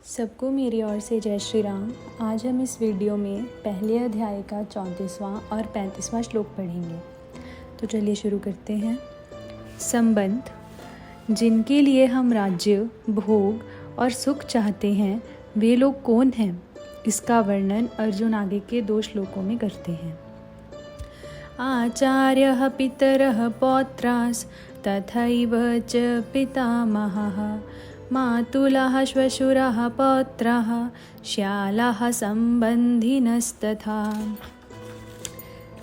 सबको मेरी ओर से जय श्री राम। आज हम इस वीडियो में पहले अध्याय का 34वां और 35वां श्लोक पढ़ेंगे। तो चलिए शुरू करते हैं। संबंध। जिनके लिए हम राज्य, भोग और सुख चाहते हैं वे लोग कौन हैं, इसका वर्णन अर्जुन आगे के 2 श्लोकों में करते हैं। आचार्यः पितरः पौत्रास् तथैव च पितामहः मातुलः श्वशुरः पौत्राः श्यालाः सम्बन्धिनस्तथा।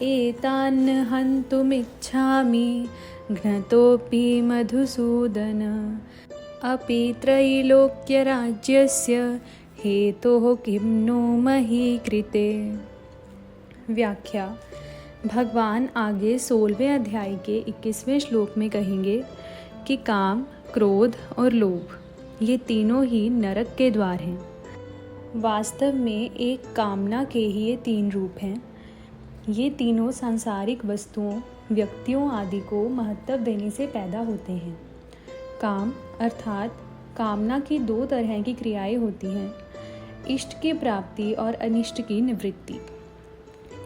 एतान् हन्तुमिच्छामि घ्नतोऽपि मधुसूदन अपि त्रैलोक्यराज्यस्य हेतोः किं नो मही कृते। व्याख्या। भगवान आगे 16वें अध्याय के 21वें श्लोक में कहेंगे कि काम, क्रोध और लोभ ये तीनों ही नरक के द्वार हैं। वास्तव में एक कामना के ही ये 3 रूप हैं। ये तीनों सांसारिक वस्तुओं, व्यक्तियों आदि को महत्व देने से पैदा होते हैं। काम अर्थात कामना की 2 तरह की क्रियाएं होती हैं, इष्ट की प्राप्ति और अनिष्ट की निवृत्ति।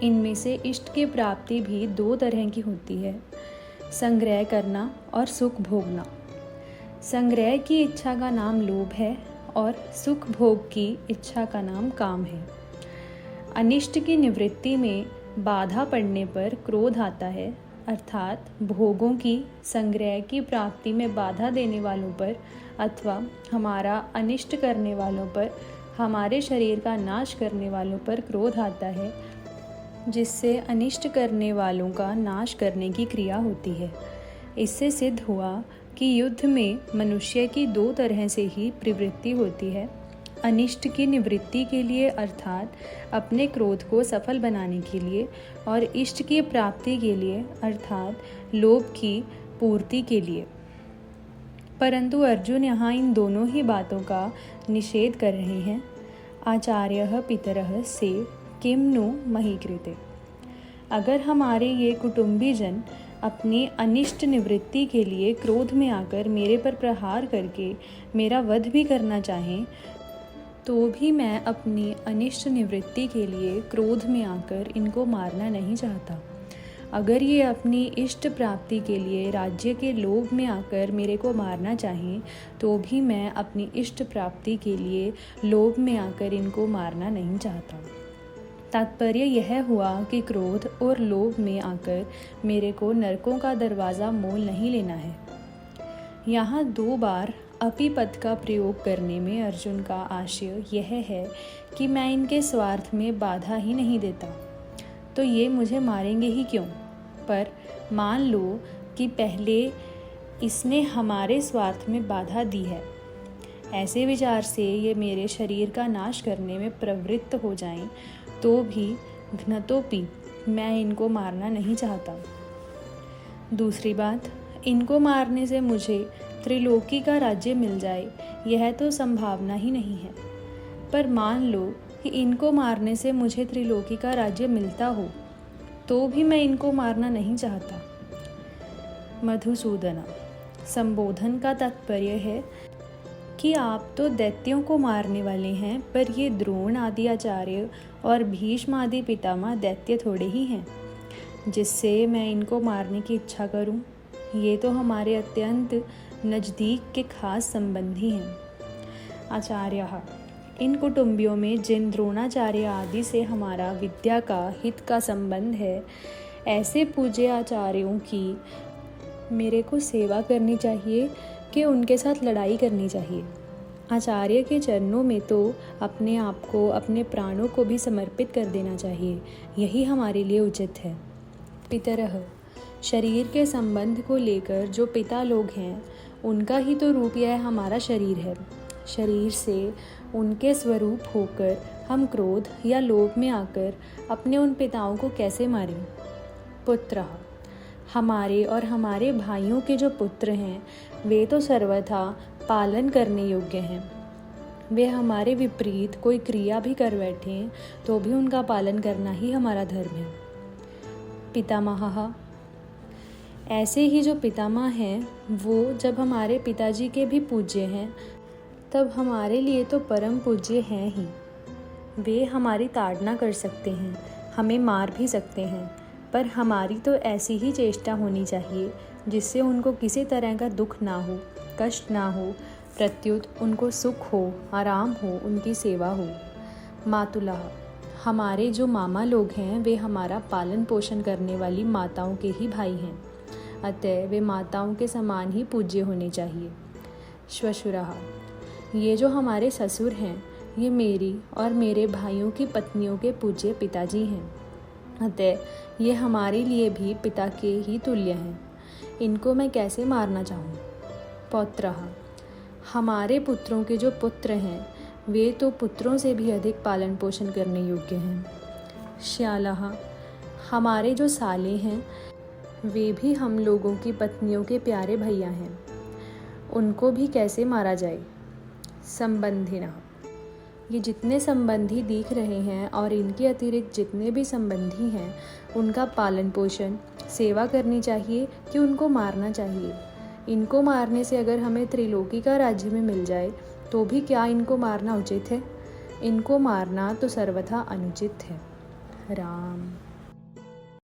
इनमें से इष्ट की प्राप्ति भी 2 तरह की होती है, संग्रह करना और सुख भोगना। संग्रह की इच्छा का नाम लोभ है और सुख भोग की इच्छा का नाम काम है। अनिष्ट की निवृत्ति में बाधा पड़ने पर क्रोध आता है, अर्थात भोगों की, संग्रह की प्राप्ति में बाधा देने वालों पर अथवा हमारा अनिष्ट करने वालों पर, हमारे शरीर का नाश करने वालों पर क्रोध आता है, जिससे अनिष्ट करने वालों का नाश करने की क्रिया होती है। इससे सिद्ध हुआ कि युद्ध में मनुष्य की 2 तरह से ही प्रवृत्ति होती है, अनिष्ट की निवृत्ति के लिए अर्थात अपने क्रोध को सफल बनाने के लिए, और इष्ट की प्राप्ति के लिए अर्थात लोभ की पूर्ति के लिए। परंतु अर्जुन यहाँ इन दोनों ही बातों का निषेध कर रहे हैं। आचार्यः पितरः से किम नु मही कृते। अगर हमारे ये कुटुंबी जन अपनी अनिष्ट निवृत्ति के लिए क्रोध में आकर मेरे पर प्रहार करके मेरा वध भी करना चाहें, तो भी मैं अपनी अनिष्ट निवृत्ति के लिए क्रोध में आकर इनको मारना नहीं चाहता। अगर ये अपनी इष्ट प्राप्ति के लिए राज्य के लोभ में आकर मेरे को मारना चाहें, तो भी मैं अपनी इष्ट प्राप्ति के लिए लोभ में आकर इनको मारना नहीं चाहता। तात्पर्य यह हुआ कि क्रोध और लोभ में आकर मेरे को नरकों का दरवाज़ा मोल नहीं लेना है। यहाँ 2 बार अपि पद का प्रयोग करने में अर्जुन का आशय यह है कि मैं इनके स्वार्थ में बाधा ही नहीं देता, तो ये मुझे मारेंगे ही क्यों। पर मान लो कि पहले इसने हमारे स्वार्थ में बाधा दी है, ऐसे विचार से ये मेरे शरीर का नाश करने में प्रवृत्त हो जाएं, तो भी घ्नतोपि मैं इनको मारना नहीं चाहता। दूसरी बात, इनको मारने से मुझे त्रिलोकी का राज्य मिल जाए, यह तो संभावना ही नहीं है। पर मान लो कि इनको मारने से मुझे त्रिलोकी का राज्य मिलता हो, तो भी मैं इनको मारना नहीं चाहता। मधुसूदन संबोधन का तात्पर्य है कि आप तो दैत्यों को मारने वाले हैं, पर ये द्रोण आदि आचार्य और भीष्म आदि पितामह दैत्य थोड़े ही हैं, जिससे मैं इनको मारने की इच्छा करूं। ये तो हमारे अत्यंत नज़दीक के खास संबंधी हैं। आचार्यः, इन कुटुंबियों में जिन द्रोणाचार्य आदि से हमारा विद्या का, हित का संबंध है, ऐसे पूज्य आचार्यों की मेरे को सेवा करनी चाहिए कि उनके साथ लड़ाई करनी चाहिए। आचार्य के चरणों में तो अपने आप को, अपने प्राणों को भी समर्पित कर देना चाहिए, यही हमारे लिए उचित है। पितरः, शरीर के संबंध को लेकर जो पिता लोग हैं, उनका ही तो रूप यह हमारा शरीर है। शरीर से उनके स्वरूप होकर हम क्रोध या लोभ में आकर अपने उन पिताओं को कैसे मारें। पुत्रः, हमारे और हमारे भाइयों के जो पुत्र हैं, वे तो सर्वथा पालन करने योग्य हैं। वे हमारे विपरीत कोई क्रिया भी कर बैठें, तो भी उनका पालन करना ही हमारा धर्म है। पितामहः, ऐसे ही जो पितामह हैं, वो जब हमारे पिताजी के भी पूज्य हैं, तब हमारे लिए तो परम पूज्य हैं ही। वे हमारी ताड़ना कर सकते हैं, हमें मार भी सकते हैं, पर हमारी तो ऐसी ही चेष्टा होनी चाहिए जिससे उनको किसी तरह का दुख ना हो, कष्ट ना हो, प्रत्युत उनको सुख हो, आराम हो, उनकी सेवा हो। मातुलाः हमारे जो मामा लोग हैं वे हमारा पालन पोषण करने वाली माताओं के ही भाई हैं, अतः वे माताओं के समान ही पूज्य होने चाहिए। श्वशुरः ये जो हमारे ससुर हैं ये मेरी और मेरे भाइयों की पत्नियों के पूज्य पिताजी हैं, अतः ये हमारे लिए भी पिता के ही तुल्य हैं। इनको मैं कैसे मारना चाहूँ। पौत्रः हमारे पुत्रों के जो पुत्र हैं वे तो पुत्रों से भी अधिक पालन पोषण करने योग्य हैं। श्यालः हमारे जो साले हैं वे भी हम लोगों की पत्नियों के प्यारे भैया हैं, उनको भी कैसे मारा जाए। संबंधिनः ये जितने संबंधी दिख रहे हैं और इनके अतिरिक्त जितने भी संबंधी हैं उनका पालन पोषण सेवा करनी चाहिए कि उनको मारना चाहिए। इनको मारने से अगर हमें त्रिलोकी का राज्य में मिल जाए तो भी क्या इनको मारना उचित है? इनको मारना तो सर्वथा अनुचित है। राम।